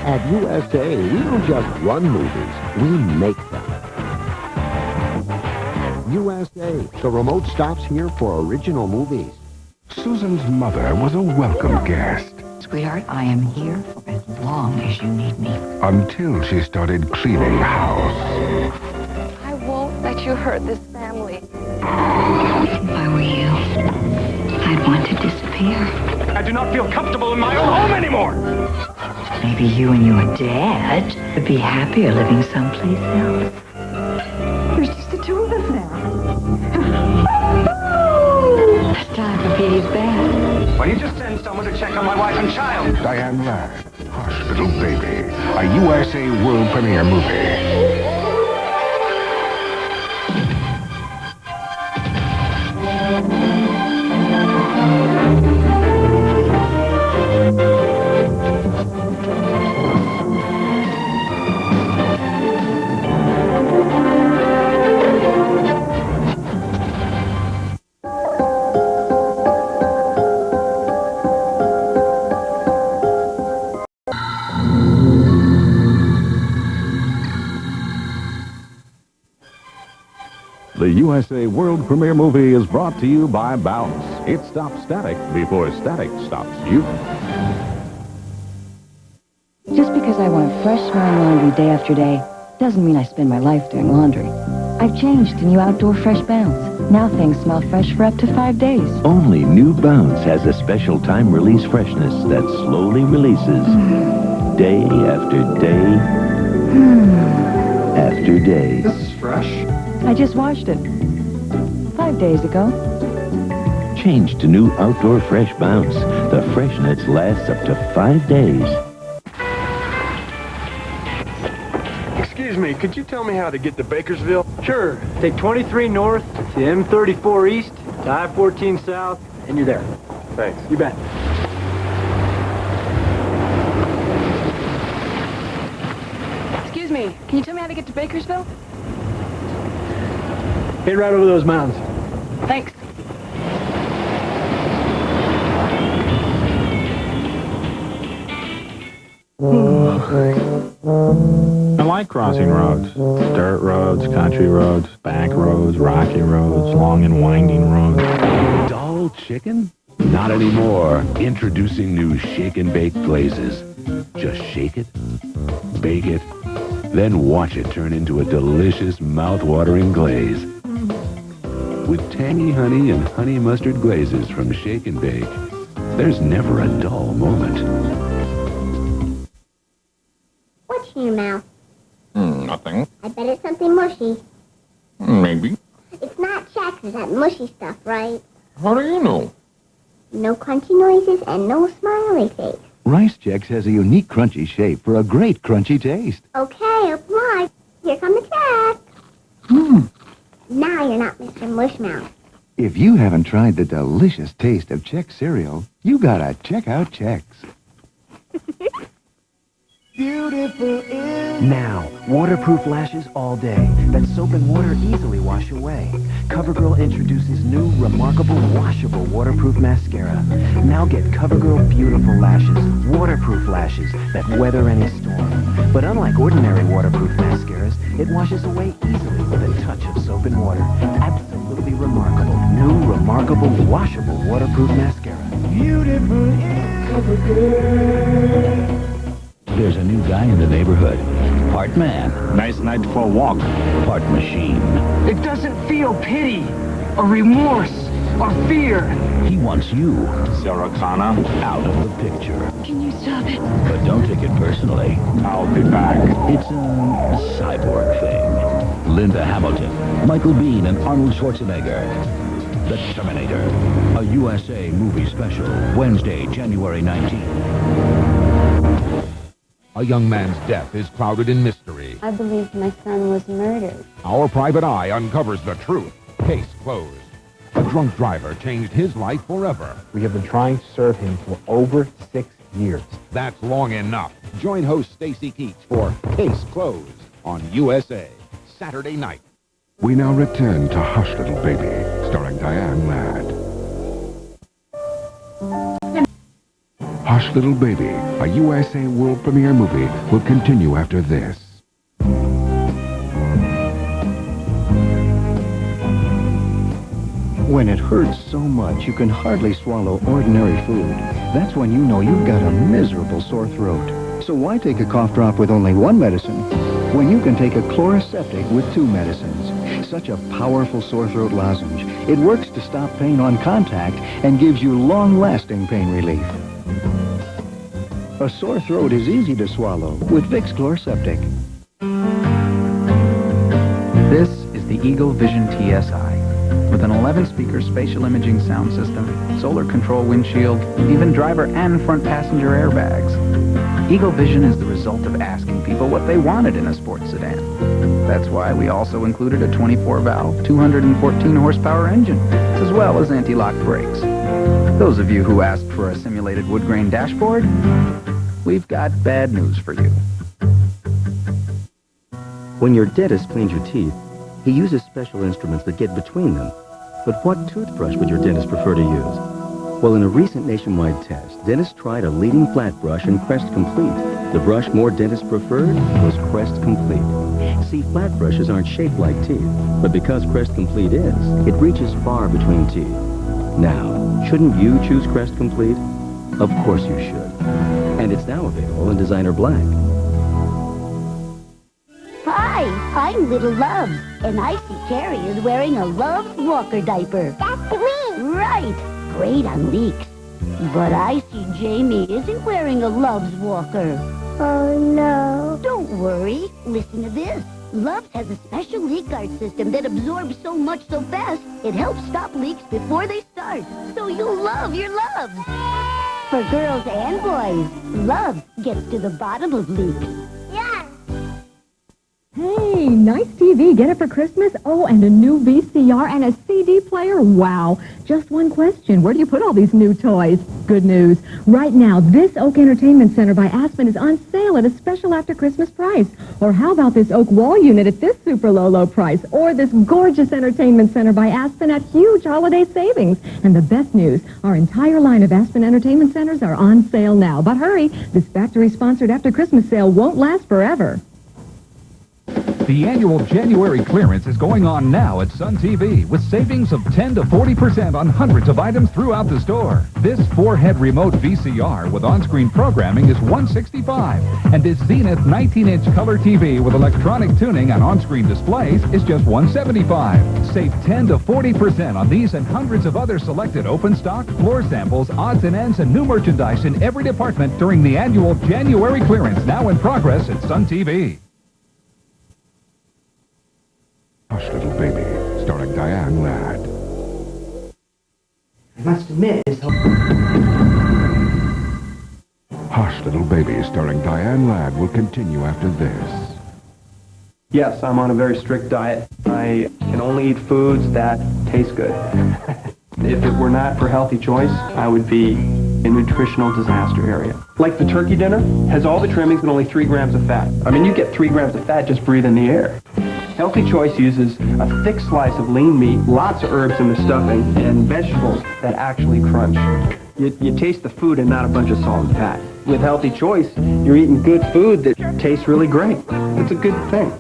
At USA, we don't just run movies, we make them. USA, the remote stops here for original movies. Susan's mother was a welcome guest. Sweetheart, I am here for as long as you need me. Until she started cleaning house. I won't let you hurt this family. If I were you, I'd want to disappear. I do not feel comfortable in my own home anymore. Maybe you and your dad would be happier living someplace else. There's just the two of us now. It's time for Petey's bath. Why don't you just send someone to check on my wife and child? Diane Ladd, Hospital Baby, a USA world premiere movie. The USA World Premiere Movie is brought to you by Bounce. It stops static before static stops you. Just because I want fresh smelling laundry day after day doesn't mean I spend my life doing laundry. I've changed to new Outdoor Fresh Bounce. Now things smell fresh for up to 5 days. Only new Bounce has a special time-release freshness that slowly releases day after day after day. This is fresh. I just washed it 5 days ago. Change to new Outdoor Fresh Bounce. The freshness lasts up to 5 days. Excuse me, could you tell me how to get to Bakersville? Sure. Take 23 north to M34 east to I-14 south, and you're there. Thanks. You bet. Excuse me, can you tell me how to get to Bakersville? Head right over those mountains. Thanks. I like crossing roads. Dirt roads, country roads, back roads, rocky roads, long and winding roads. Dull chicken? Not anymore. Introducing new shake and bake glazes. Just shake it, bake it, then watch it turn into a delicious, mouth-watering glaze. With tangy honey and honey mustard glazes from Shake and Bake, there's never a dull moment. What's in your mouth? Nothing. I bet it's something mushy. Maybe. It's not Chex, it's that mushy stuff, right? How do you know? No crunchy noises and no smiley face. Rice Chex has a unique crunchy shape for a great crunchy taste. Okay, obliged. Here come the Chex. Now you're not Mr. Mushmouth. If you haven't tried the delicious taste of Chex cereal, you gotta check out Chex. Now, waterproof lashes all day that soap and water easily wash away. CoverGirl introduces new, remarkable, washable waterproof mascara. Now get CoverGirl Beautiful Lashes, waterproof lashes that weather any storm. But unlike ordinary waterproof mascaras, it washes away easily with a touch of soap and water. Absolutely remarkable, new, remarkable, washable waterproof mascara. Beautiful CoverGirl. There's a new guy in the neighborhood. Part man. Nice night for a walk. Part machine. It doesn't feel pity, or remorse, or fear. He wants you Sarah Connor. out of the picture. Can you stop it? But don't take it personally. I'll be back. It's a cyborg thing. Linda Hamilton, Michael Biehn, and Arnold Schwarzenegger. The Terminator. A USA movie special. Wednesday, January 19th. A young man's death is clouded in mystery. I believe my son was murdered. Our private eye uncovers the truth. Case closed. A drunk driver changed his life forever. We have been trying to serve him for over 6 years. That's long enough. Join host Stacy Keach for Case Closed on USA, Saturday night. We now return to Hospital Baby, starring Diane Ladd. Hush, Little Baby, a USA world premiere movie, will continue after this. When it hurts so much you can hardly swallow ordinary food, that's when you know you've got a miserable sore throat. So why take a cough drop with only one medicine when you can take a Chloraseptic with 2 medicines? Such a powerful sore throat lozenge. It works to stop pain on contact and gives you long-lasting pain relief. A sore throat is easy to swallow with Vicks Chloraseptic. This is the Eagle Vision TSI. With an 11-speaker spatial imaging sound system, solar control windshield, even driver and front passenger airbags. Eagle Vision is the result of asking people what they wanted in a sports sedan. That's why we also included a 24-valve, 214-horsepower engine, as well as anti-lock brakes. Those of you who asked for a simulated wood grain dashboard, we've got bad news for you. When your dentist cleans your teeth, he uses special instruments that get between them. But what toothbrush would your dentist prefer to use? Well, in a recent nationwide test, dentists tried a leading flat brush and Crest Complete. The brush more dentists preferred was Crest Complete. See, flat brushes aren't shaped like teeth, but because Crest Complete is, it reaches far between teeth. Now, shouldn't you choose Crest Complete? Of course you should. And it's now available in designer black. Hi, I'm Little Loves, and I see Carrie is wearing a Loves Walker diaper. That's me! Right! Great on leaks. But I see Jamie isn't wearing a Loves Walker. Oh, no. Don't worry. Listen to this. Loves has a special leak guard system that absorbs so much so fast, it helps stop leaks before they start. So you'll love your Loves. For girls and boys, Loves gets to the bottom of leaks. Hey, nice TV. Get it for Christmas? Oh, and a new VCR and a CD player? Wow. Just one question. Where do you put all these new toys? Good news. Right now, this Oak Entertainment Center by Aspen is on sale at a special after-Christmas price. Or how about this Oak Wall unit at this super low price? Or this gorgeous Entertainment Center by Aspen at huge holiday savings. And the best news, our entire line of Aspen Entertainment Centers are on sale now. But hurry, this factory-sponsored after-Christmas sale won't last forever. The annual January clearance is going on now at Sun TV with savings of 10 to 40% on hundreds of items throughout the store. This 4-head remote VCR with on-screen programming is $165, and this Zenith 19-inch color TV with electronic tuning and on-screen displays is just $175. Save 10 to 40% on these and hundreds of other selected open stock, floor samples, odds and ends, and new merchandise in every department during the annual January clearance now in progress at Sun TV. Hush, Little Baby, starring Diane Ladd. I must admit, this whole... Hush, Little Baby, starring Diane Ladd, will continue after this. Yes, I'm on a very strict diet. I can only eat foods that taste good. If it were not for Healthy Choice, I would be in nutritional disaster area. Like the turkey dinner, has all the trimmings and only 3 grams of fat. I mean, you get 3 grams of fat just breathing the air. Healthy Choice uses a thick slice of lean meat, lots of herbs in the stuffing, and vegetables that actually crunch. You taste the food and not a bunch of salt and fat. With Healthy Choice, you're eating good food that tastes really great. It's a good thing.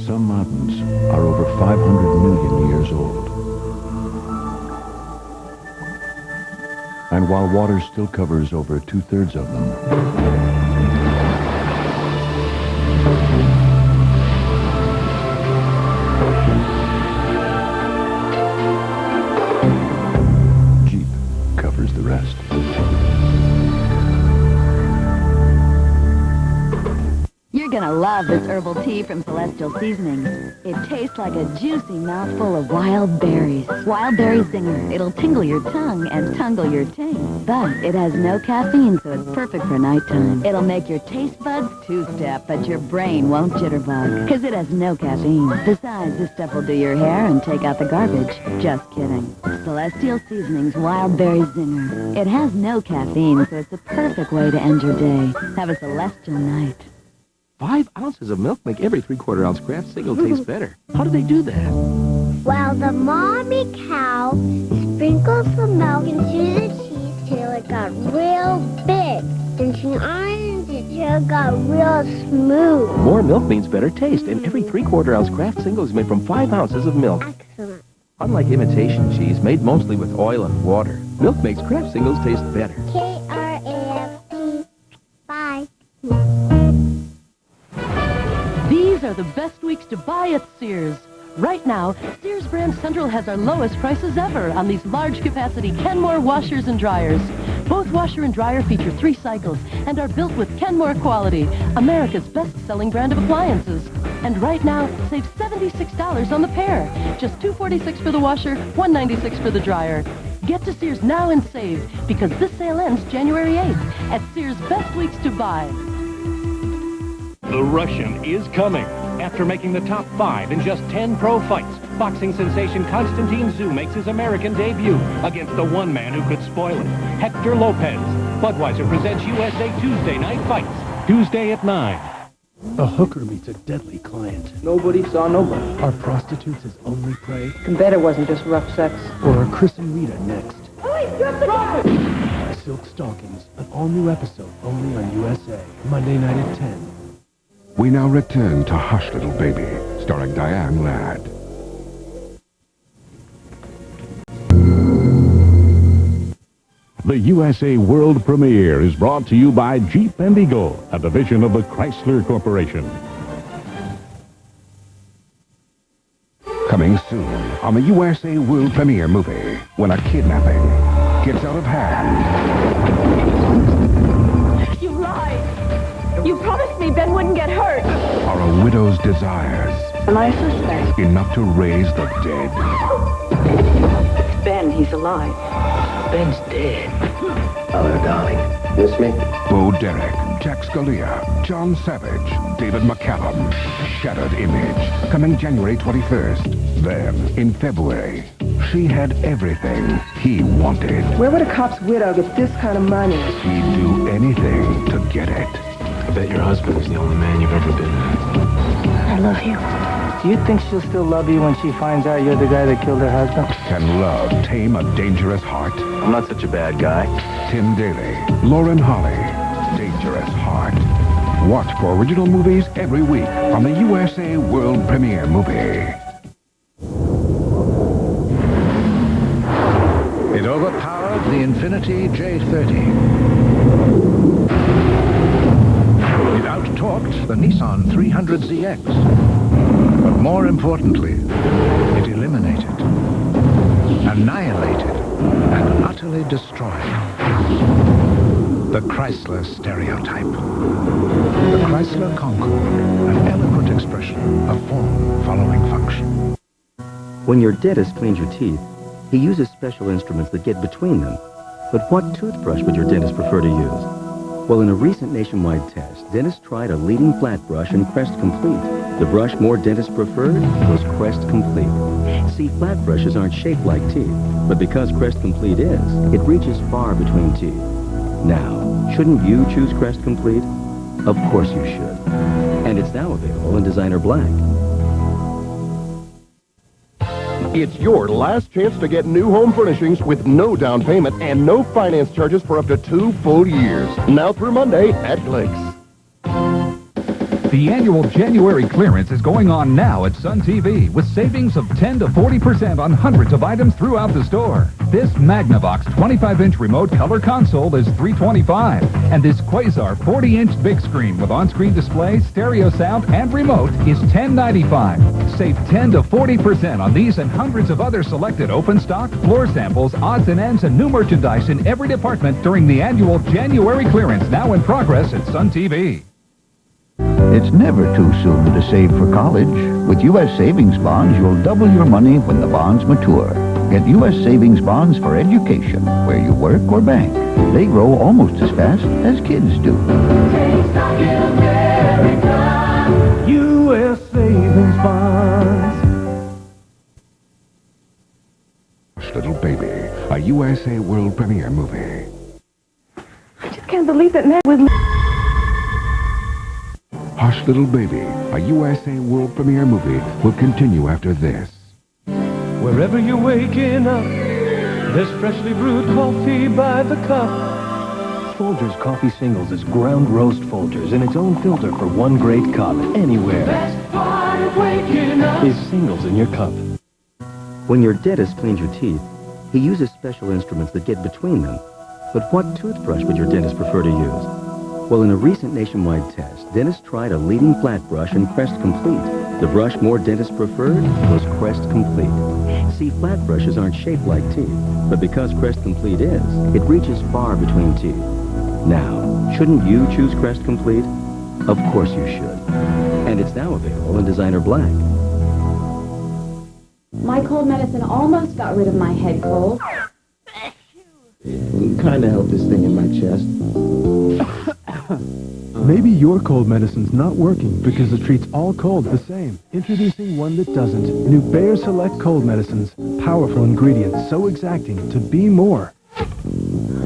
Some mountains are over 500 million years old. And while water still covers over 2/3 of them, covers the rest. You're gonna love this herbal tea from Celestial Seasonings. It tastes like a juicy mouthful of wild berries. Wild berry zinger. It'll tingle your tongue and tungle your ting. But it has no caffeine, so it's perfect for nighttime. It'll make your taste buds two-step, but your brain won't jitterbug. Because it has no caffeine. Besides, this stuff will do your hair and take out the garbage. Just kidding. Celestial Seasonings Wild Berry Zinger. It has no caffeine, so it's the perfect way to end your day. Have a celestial night. 5 ounces of milk make every 3/4 ounce Kraft single taste better. How do they do that? Well, the mommy cow sprinkles sprinkled some milk into the cheese till it got real big. Then she ironed it till it got real smooth. More milk means better taste, and every 3/4 ounce Kraft single is made from 5 ounces of milk. Excellent. Unlike imitation cheese made mostly with oil and water, milk makes Kraft singles taste better. Kraft. Bye. These are the best weeks to buy at Sears. Right now, Sears Brand Central has our lowest prices ever on these large-capacity Kenmore washers and dryers. Both washer and dryer feature 3 cycles and are built with Kenmore quality, America's best-selling brand of appliances. And right now, save $76 on the pair. Just $246 for the washer, $196 for the dryer. Get to Sears now and save, because this sale ends January 8th at Sears' Best Weeks to Buy. The Russian is coming. After making the top 5 in just 10 pro fights, boxing sensation Konstantin Tszyu makes his American debut against the one man who could spoil it, Hector Lopez. Budweiser presents USA Tuesday Night Fights, Tuesday at 9. A hooker meets a deadly client. Nobody saw nobody. Are prostitutes his only prey? Can bet it wasn't just rough sex. Or are Chris and Rita next? Police, drop the gun! Silk Stockings, an all-new episode only on USA, Monday night at 10. We now return to Hush Little Baby, starring Diane Ladd. The USA World Premiere is brought to you by Jeep and Eagle, a division of the Chrysler Corporation. Coming soon on the USA World Premiere movie, when a kidnapping gets out of hand. You lied! You promised me Ben wouldn't get hurt! Are a widow's desires Am I a suspect? enough to raise the dead? Ben, he's alive. Ben's dead. Hello, darling. Miss me? Bo Derek, Jack Scalia, John Savage, David McCallum. Shattered Image. Coming January 21st. Then, in February, she had everything he wanted. Where would a cop's widow get this kind of money? He'd do anything to get it. I bet your husband is the only man you've ever been with. I love you. Do you think she'll still love you when she finds out you're the guy that killed her husband? Can love tame a dangerous heart? I'm not such a bad guy. Tim Daly, Lauren Holly, Dangerous Heart. Watch for original movies every week on the USA World Premiere movie. It overpowered the Infiniti J30. It out-torqued the Nissan 300ZX. But more importantly, it eliminated, annihilated, and utterly destroyed the Chrysler stereotype. The Chrysler Concorde, an eloquent expression of form following function. When your dentist cleans your teeth, he uses special instruments that get between them. But what toothbrush would your dentist prefer to use? Well, in a recent nationwide test, dentists tried a leading flat brush and Crest Complete. The brush more dentists preferred was Crest Complete. See, flat brushes aren't shaped like teeth, but because Crest Complete is, it reaches far between teeth. Now, shouldn't you choose Crest Complete? Of course you should. And it's now available in designer black. It's your last chance to get new home furnishings with no down payment and no finance charges for up to 2 full years. Now through Monday at Blake's. The annual January clearance is going on now at Sun TV with savings of 10 to 40% on hundreds of items throughout the store. This Magnavox 25-inch remote color console is $325, and this Quasar 40-inch big screen with on-screen display, stereo sound, and remote is $1095. Save 10 to 40% on these and hundreds of other selected open stock, floor samples, odds and ends, and new merchandise in every department during the annual January clearance now in progress at Sun TV. It's never too soon to save for college. With U.S. Savings Bonds, you'll double your money when the bonds mature. Get U.S. Savings Bonds for education, where you work or bank. They grow almost as fast as kids do. U.S. Savings Bonds. Hush Little Baby, a USA World Premiere movie. I just can't believe that man was... Hush Little Baby, a USA World Premiere movie, will continue after this. Wherever you're waking up, This freshly brewed coffee by the cup. Folgers Coffee Singles is ground roast Folgers in its own filter for one great cup, anywhere. Best part of waking up is Singles in your cup. When your dentist cleans your teeth, he uses special instruments that get between them. But what toothbrush would your dentist prefer to use? Well, in a recent nationwide test, dentists tried a leading flat brush and Crest Complete. The brush more dentists preferred was Crest Complete. See, flat brushes aren't shaped like teeth, but because Crest Complete is, it reaches far between teeth. Now, shouldn't you choose Crest Complete? Of course you should. And it's now available in designer black. My cold medicine almost got rid of my head cold. Kind of help this thing in my chest. Maybe your cold medicine's not working because it treats all colds the same. Introducing one that doesn't. New Bayer Select Cold Medicines. Powerful ingredients so exacting to be more.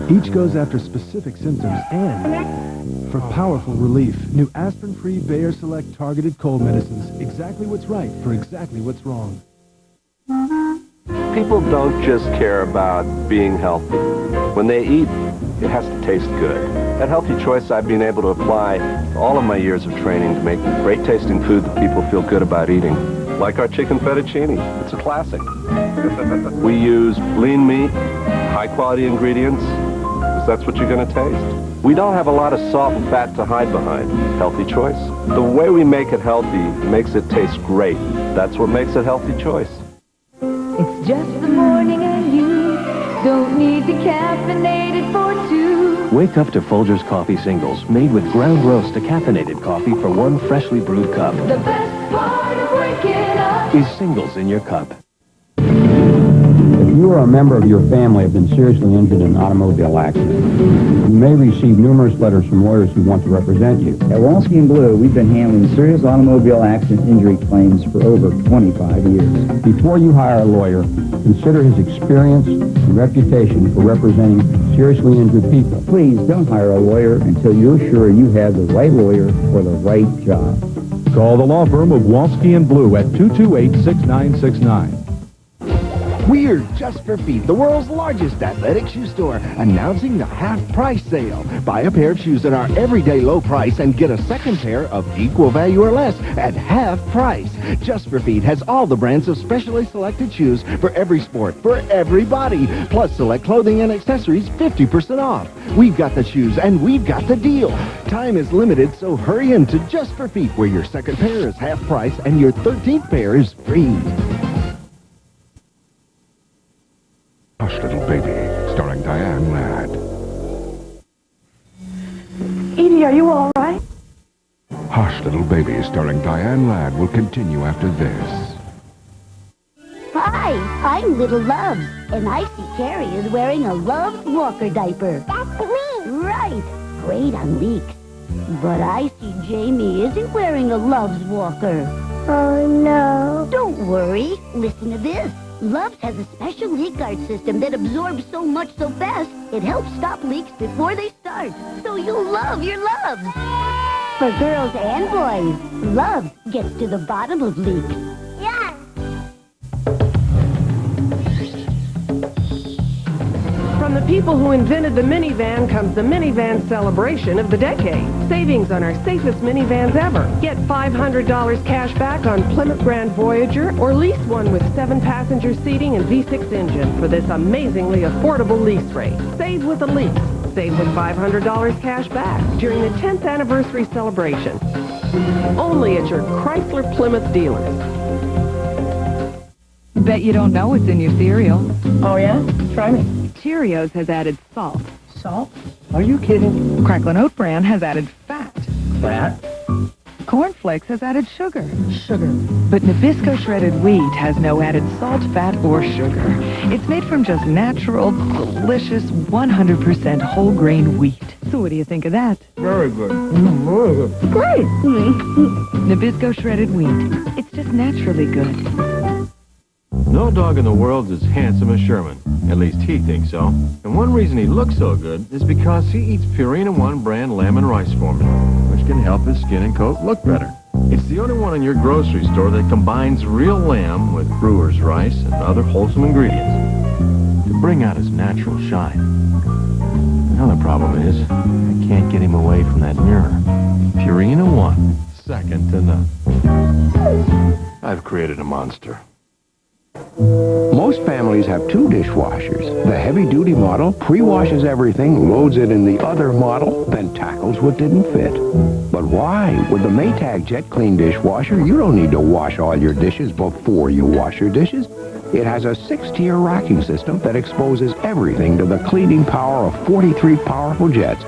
Each goes after specific symptoms and for powerful relief. New aspirin-free Bayer Select targeted cold medicines. Exactly what's right for exactly what's wrong. People don't just care about being healthy. When they eat, it has to taste good. That healthy choice I've been able to apply all of my years of training to make great tasting food that people feel good about eating. Like our chicken fettuccine. It's a classic. We use lean meat, high quality ingredients, because that's what you're going to taste. We don't have a lot of salt and fat to hide behind. Healthy choice. The way we make it healthy makes it taste great. That's what makes it healthy choice. It's just the morning and you don't need decaffeinated for two. Wake up to Folgers Coffee Singles, made with ground roast decaffeinated coffee for one freshly brewed cup. The best part of waking up is Singles in your cup. If you or a member of your family have been seriously injured in an automobile accident, you may receive numerous letters from lawyers who want to represent you. At Walski & Blue, we've been handling serious automobile accident injury claims for over 25 years. Before you hire a lawyer, consider his experience and reputation for representing seriously injured people. Please don't hire a lawyer until you're sure you have the right lawyer for the right job. Call the law firm of Walski & Blue at 228-6969. We're Just for Feet, the world's largest athletic shoe store, announcing the half-price sale. Buy a pair of shoes at our everyday low price and get a second pair of equal value or less at half price. Just for Feet has all the brands of specially selected shoes for every sport, for everybody, plus select clothing and accessories 50% off. We've got the shoes and we've got the deal. Time is limited, so hurry in to Just for Feet, where your second pair is half price and your 13th pair is free. Hush, Little Baby, starring Diane Ladd. Edie, are you all right? Hush, Little Baby, starring Diane Ladd, will continue after this. Hi, I'm Little Loves, and I see Carrie is wearing a Loves walker diaper. That's me. Right. Great on leaks. But I see Jamie isn't wearing a Loves walker. Oh, no. Don't worry. Listen to this. Loves has a special leak guard system that absorbs so much so fast, it helps stop leaks before they start. So you'll love your Loves. For girls and boys, Loves gets to the bottom of leaks. Yeah. From the people who invented the minivan comes the minivan celebration of the decade. Savings on our safest minivans ever. Get $500 cash back on Plymouth Grand Voyager or lease one with 7-passenger seating and V6 engine for this amazingly affordable lease rate. Save with a lease. Save with $500 cash back during the 10th anniversary celebration. Only at your Chrysler Plymouth dealers. Bet you don't know what's in your cereal. Oh, yeah? Try me. Cheerios has added salt. Salt? Are you kidding? Cracklin' Oat Bran has added fat. Fat? Corn Flakes has added sugar. Sugar. But Nabisco shredded wheat has no added salt, fat, or sugar. It's made from just natural, delicious, 100% whole grain wheat. So what do you think of that? Very good. Very good. Great. Nabisco shredded wheat. It's just naturally good. No dog in the world is as handsome as Sherman. At least he thinks so. And one reason he looks so good is because he eats Purina One brand lamb and rice formula, which can help his skin and coat look better. It's the only one in your grocery store that combines real lamb with brewer's rice and other wholesome ingredients to bring out his natural shine. Another problem is, I can't get him away from that mirror. Purina One, second to none. I've created a monster. Most families have two dishwashers. The heavy-duty model pre-washes everything, loads it in the other model, then tackles what didn't fit. But why? With the Maytag Jet Clean dishwasher, you don't need to wash all your dishes before you wash your dishes. It has a 6-tier racking system that exposes everything to the cleaning power of 43 powerful jets,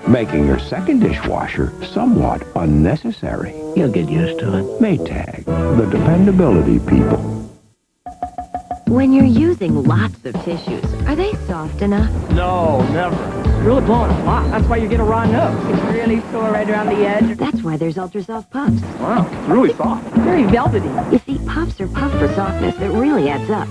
making your second dishwasher somewhat unnecessary. You'll get used to it. Maytag, the dependability people. When you're using lots of tissues, are they soft enough? No, never. It's really blowing a lot. That's why you get a raw nose. It's really sore right around the edge. That's why there's Ultra Soft Puffs. Wow, it's really soft. Very velvety. You see, puffs are puffed for softness that really adds up.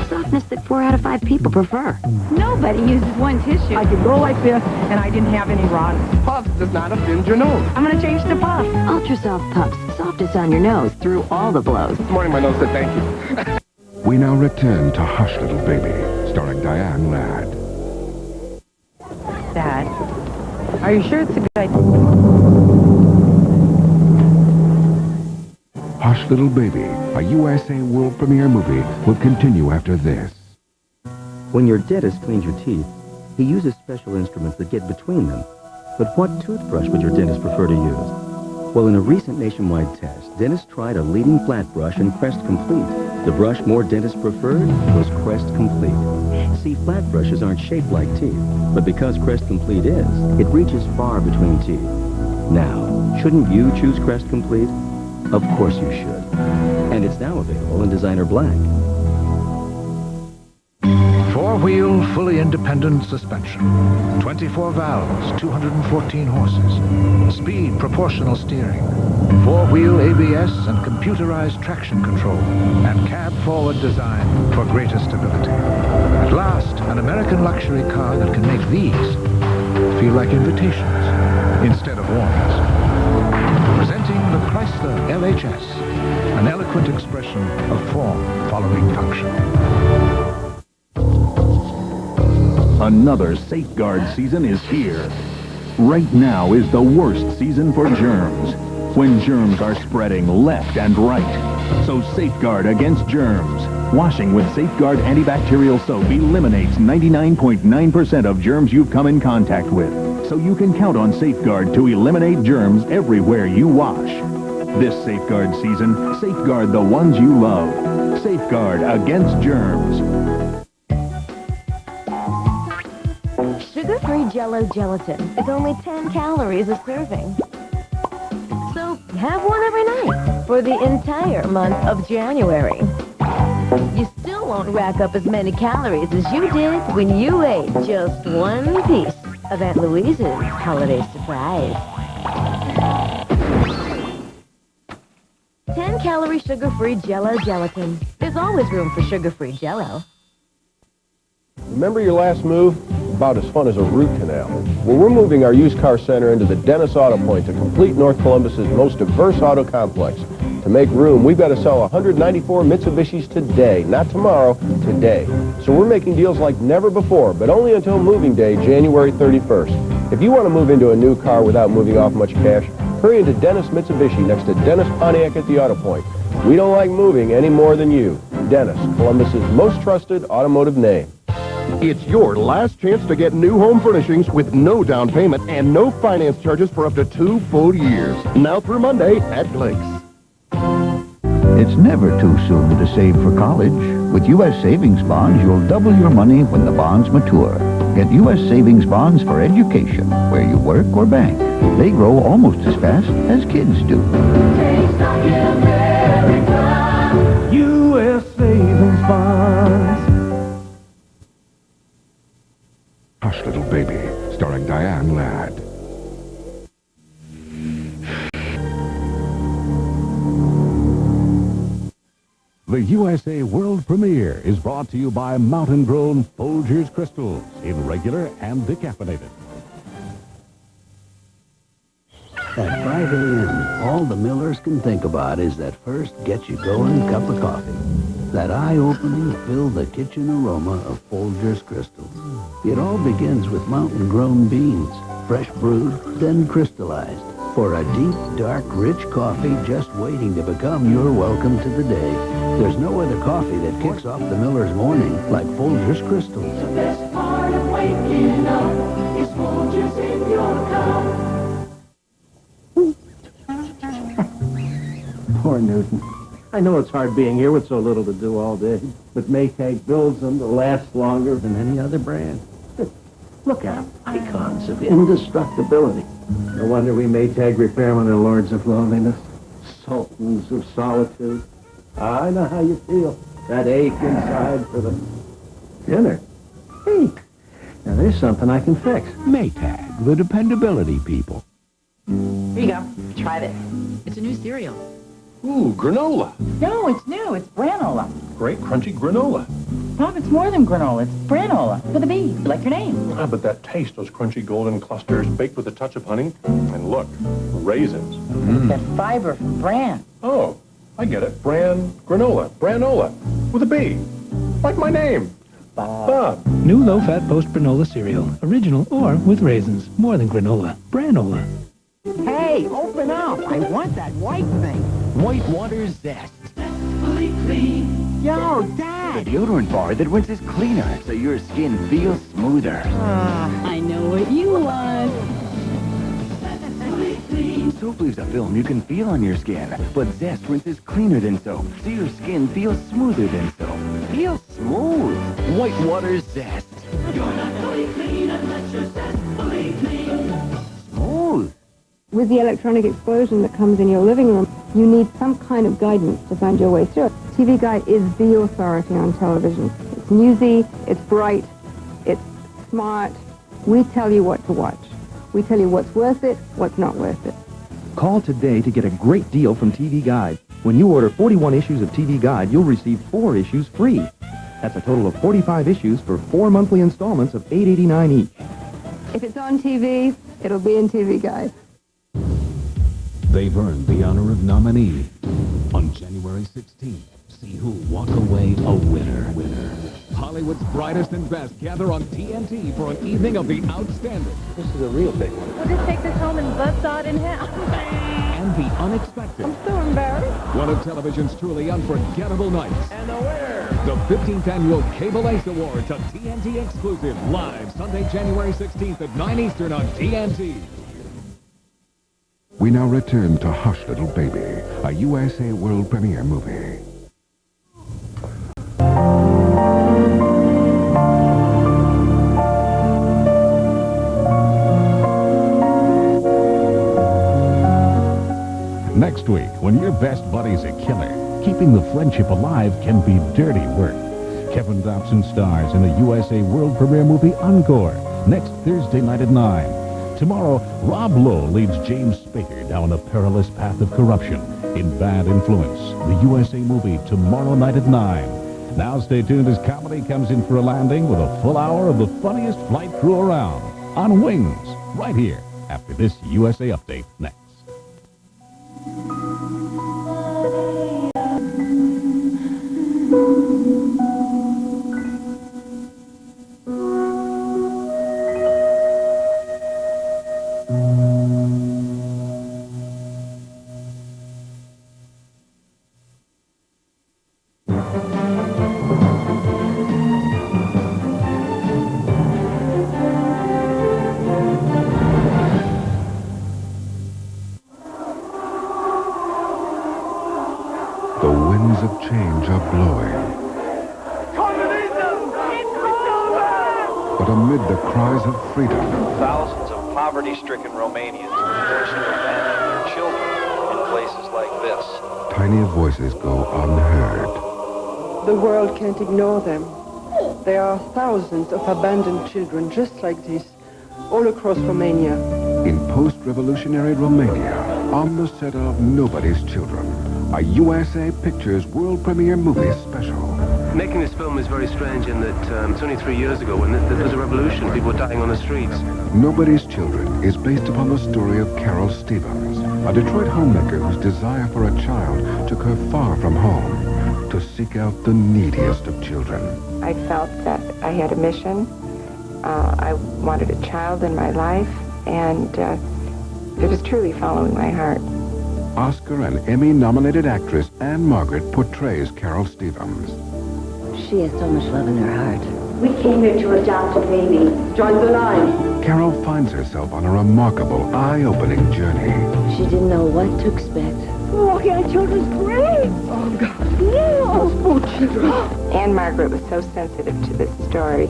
Softness that 4 out of 5 people prefer. Nobody uses one tissue. I could go like this, and I didn't have any rawness. Puffs does not offend your nose. I'm going to change to Puffs. Ultra Soft Puffs, softest on your nose through all the blows. This morning my nose said thank you. We now return to Hush Little Baby, starring Diane Ladd. Dad, are you sure it's a good idea? Hush Little Baby, a USA world premiere movie, will continue after this. When your dentist cleans your teeth, he uses special instruments that get between them. But what toothbrush would your dentist prefer to use? Well, in a recent nationwide test, dentists tried a leading flat brush and Crest Complete. The brush more dentists preferred was Crest Complete. See, flat brushes aren't shaped like teeth, but because Crest Complete is, it reaches far between teeth. Now, shouldn't you choose Crest Complete? Of course you should. And it's now available in designer black. Four-wheel, fully independent suspension. 24 valves, 214 horses. Speed proportional steering. Four-wheel ABS and computerized traction control. And cab-forward design for greater stability. At last, an American luxury car that can make these feel like invitations instead of warnings. Presenting the Chrysler LHS, an eloquent expression of form following function. Another safeguard season is here. Right now is the worst season for germs, when germs are spreading left and right. So safeguard against germs. Washing with Safeguard antibacterial soap eliminates 99.9% of germs you've come in contact with. So you can count on Safeguard to eliminate germs everywhere you wash. This Safeguard season, safeguard the ones you love. Safeguard against germs. Sugar-free Jell-O gelatin is only 10 calories a serving. So have one every night for the entire month of January. You still won't rack up as many calories as you did when you ate just one piece of Aunt Louise's holiday surprise. 10-calorie sugar-free Jell-O gelatin. There's always room for sugar-free Jell-O. Remember your last move? About as fun as a root canal. Well, we're moving our used car center into the Dennis Auto Point to complete North Columbus's most diverse auto complex. To make room, we've got to sell 194 Mitsubishis today, not tomorrow, today. So we're making deals like never before, but only until moving day, January 31st. If you want to move into a new car without moving off much cash, hurry into Dennis Mitsubishi next to Dennis Pontiac at the Auto Point. We don't like moving any more than you. Dennis, Columbus's most trusted automotive name. It's your last chance to get new home furnishings with no down payment and no finance charges for up to 2 full years. Now through Monday at Blake's. It's never too soon to save for college. With U.S. Savings Bonds, you'll double your money when the bonds mature. Get U.S. Savings Bonds for education, where you work or bank. They grow almost as fast as kids do. U.S. Savings Bonds. Hush Little Baby, starring Diane Ladd. The USA World Premiere is brought to you by Mountain Grown Folgers Crystals in regular and decaffeinated. At 5 a.m., all the Millers can think about is that first get-you-going cup of coffee. that eye-opening fill the kitchen aroma of Folgers crystals. It all begins with mountain-grown beans, fresh brewed, then crystallized, for a deep, dark, rich coffee just waiting to become your welcome to the day. There's no other coffee that kicks off the miller's morning like Folgers crystals. The best part of waking up is Folgers in your cup. Poor Newton. I know it's hard being here with so little to do all day, but Maytag builds them to last longer than any other brand. Look at them, icons of indestructibility. No wonder we Maytag repairmen are lords of loneliness, sultans of solitude. I know how you feel, that ache inside for the dinner. Hey, now there's something I can fix. Maytag, the dependability people. Here you go. Try this. It's a new cereal. Ooh, granola. No, it's new. It's granola. Great crunchy granola. Pop, it's more than granola. It's granola with a B, like your name. Ah, but that taste, those crunchy golden clusters baked with a touch of honey. And look, raisins. It's that fiber from bran. Oh, I get it. Bran granola. Branola. With a B. Like my name. Bob. New low-fat post-granola cereal. Original or with raisins. More than granola. Branola. Hey, open up. I want that white thing. White Water Zest. Fully clean. Yo, Dad. The deodorant bar that rinses cleaner so your skin feels smoother. I know what you want. Soap leaves a film you can feel on your skin, but Zest rinses cleaner than soap, so your skin feels smoother than soap. Feels smooth. White Water Zest. You're not fully clean unless you're Zest fully clean. Smooth. With the electronic explosion that comes in your living room, you need some kind of guidance to find your way through it. TV Guide is the authority on television. It's newsy, it's bright, it's smart. We tell you what to watch. We tell you what's worth it, what's not worth it. Call today to get a great deal from TV Guide. When you order 41 issues of TV Guide, you'll receive 4 issues free. That's a total of 45 issues for 4 monthly installments of $8.89 each. If it's on TV, it'll be in TV Guide. They've earned the honor of nominee. On January 16th, see who walk away a winner. Hollywood's brightest and best gather on TNT for an evening of the outstanding. This is a real big one. We'll just take this home and bust out in half. And the unexpected. I'm so embarrassed. One of television's truly unforgettable nights. And the winner. The 15th Annual Cable Ace Awards, a TNT exclusive, live Sunday, January 16th at 9 Eastern on TNT. We now return to Hush Little Baby, a USA world premiere movie. Next week, when your best buddy's a killer, keeping the friendship alive can be dirty work. Kevin Dobson stars in the USA world premiere movie Encore, next Thursday night at 9. Tomorrow, Rob Lowe leads James Spader down a perilous path of corruption in Bad Influence, the USA movie, tomorrow night at 9. Now stay tuned as comedy comes in for a landing with a full hour of the funniest flight crew around on Wings, right here after this USA Update next. The winds of change are blowing. But amid the cries of freedom, Thousands of poverty-stricken Romanians are forced to abandon their children in places like this. tiny voices go unheard. The world can't ignore them. There are thousands of abandoned children just like this all across Romania. In post-revolutionary Romania, on the set of Nobody's Children, a USA Pictures world premiere movie special. Making this film is very strange in that it's only 3 years ago when there was a revolution. People were dying on the streets. Nobody's Children is based upon the story of Carol Stevens, a Detroit homemaker whose desire for a child took her far from home. to seek out the neediest of children. I felt that I had a mission. I wanted a child in my life, and it was truly following my heart. Oscar and Emmy-nominated actress Anne Margaret portrays Carol Stevens. She has so much love in her heart. We came here to adopt a baby. Join the line. Carol finds herself on a remarkable, eye-opening journey. She didn't know what to expect. Walking on children's graves. Oh, God. No. Oh, children. Anne Margaret was so sensitive to this story.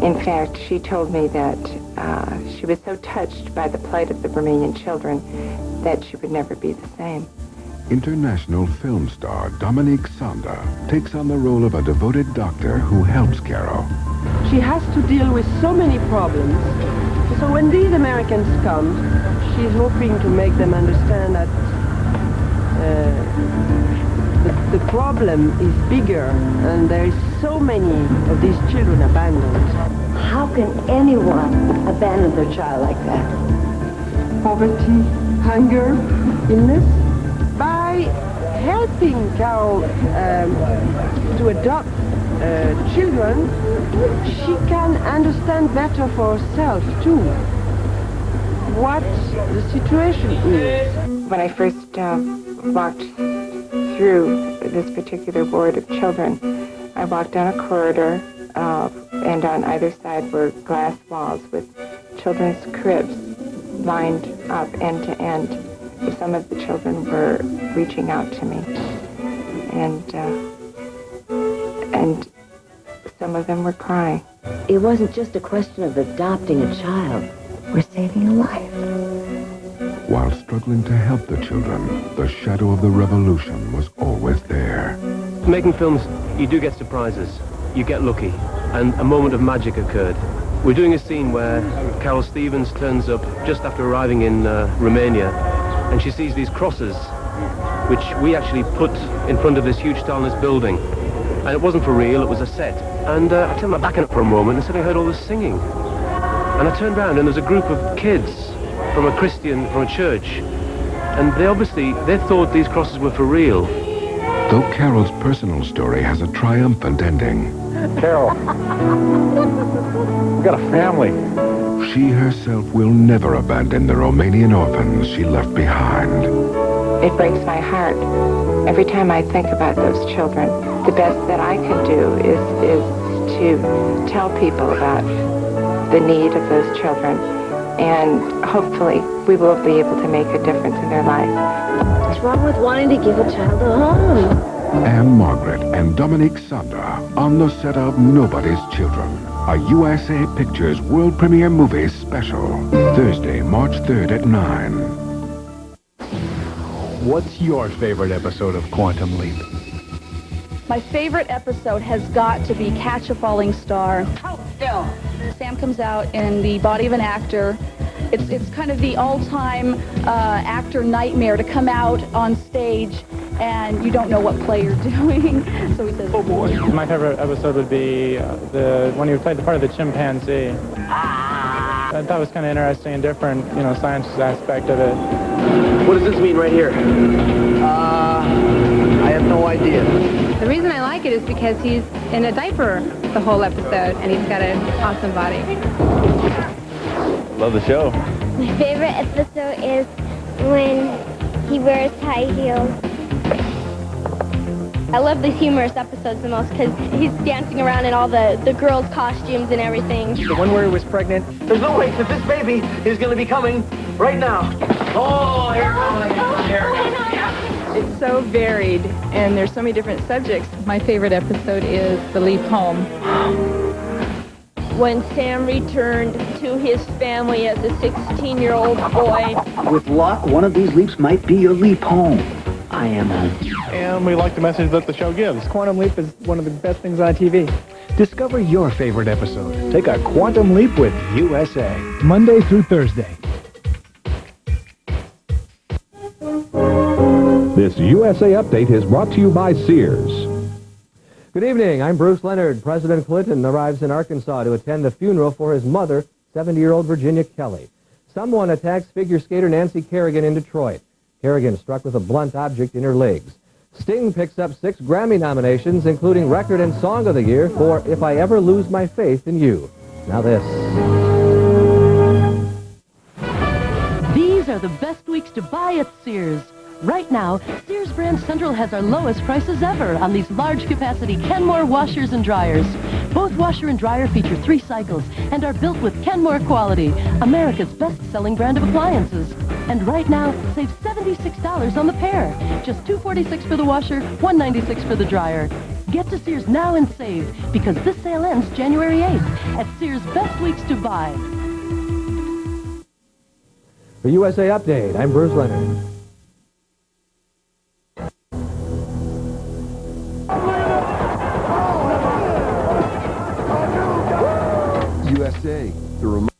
In fact, she told me that she was so touched by the plight of the Romanian children that she would never be the same. International film star Dominique Sanda takes on the role of a devoted doctor who helps Carol. She has to deal with so many problems. So when these Americans come, she's hoping to make them understand that the problem is bigger and there is so many of these children abandoned. How can anyone abandon their child like that? Poverty, hunger, illness. By helping Carol to adopt children, she can understand better for herself too what the situation is. When I first walked through this particular ward of children, I walked down a corridor, and on either side were glass walls with children's cribs lined up end to end. Some of the children were reaching out to me, and some of them were crying. It wasn't just a question of adopting a child. We're saving a life. While struggling to help the children, the shadow of the revolution was always there. Making films, you do get surprises. You get lucky, and a moment of magic occurred. We're doing a scene where Carol Stevens turns up just after arriving in Romania, and she sees these crosses, which we actually put in front of this huge Stalinist building. And it wasn't for real, it was a set. And I turned my back on it for a moment, and suddenly I heard all this singing. And I turned around, and there's a group of kids from a church. And they thought these crosses were for real. Though Carol's personal story has a triumphant ending. Carol, we got a family. She herself will never abandon the Romanian orphans she left behind. It breaks my heart. Every time I think about those children, the best that I can do is to tell people about the need of those children, and hopefully we will be able to make a difference in their life. What's wrong with wanting to give a child a home? Anne Margaret and Dominique Sanda on the set of Nobody's Children, a USA Pictures world premiere movie special, Thursday, March 3rd at 9. What's your favorite episode of Quantum Leap? My favorite episode has got to be Catch a Falling Star. Hold still. Sam comes out in the body of an actor. It's kind of the all-time actor nightmare to come out on stage and you don't know what play you're doing. So he says, oh boy. My favorite episode would be when you played the part of the chimpanzee. That was kind of interesting and different, science aspect of it. What does this mean right here? I have no idea. The reason I like it is because he's in a diaper the whole episode, and he's got an awesome body. Love the show. My favorite episode is when he wears high heels. I love the humorous episodes the most because he's dancing around in all the girls' costumes and everything. The one where he was pregnant. There's no way that this baby is going to be coming right now. Oh, here it comes. Here it comes. It's so varied, and there's so many different subjects. My favorite episode is The Leap Home. When Sam returned to his family as a 16-year-old boy. With luck, one of these leaps might be your leap home. I am home. And we like the message that the show gives. Quantum Leap is one of the best things on TV. Discover your favorite episode. Take a Quantum Leap with USA. Monday through Thursday. This USA Update is brought to you by Sears. Good evening. I'm Bruce Leonard. President Clinton arrives in Arkansas to attend the funeral for his mother, 70-year-old Virginia Kelly. Someone attacks figure skater Nancy Kerrigan in Detroit. Kerrigan struck with a blunt object in her legs. Sting picks up 6 Grammy nominations, including Record and Song of the Year for If I Ever Lose My Faith in You. Now this. These are the best weeks to buy at Sears. Right now, Sears Brand Central has our lowest prices ever on these large-capacity Kenmore washers and dryers. Both washer and dryer feature 3 cycles and are built with Kenmore quality, America's best-selling brand of appliances. And right now, save $76 on the pair. Just $246 for the washer, $196 for the dryer. Get to Sears now and save, because this sale ends January 8th at Sears' Best Weeks to Buy. For USA Update, I'm Bruce Leonard. USA, the remote.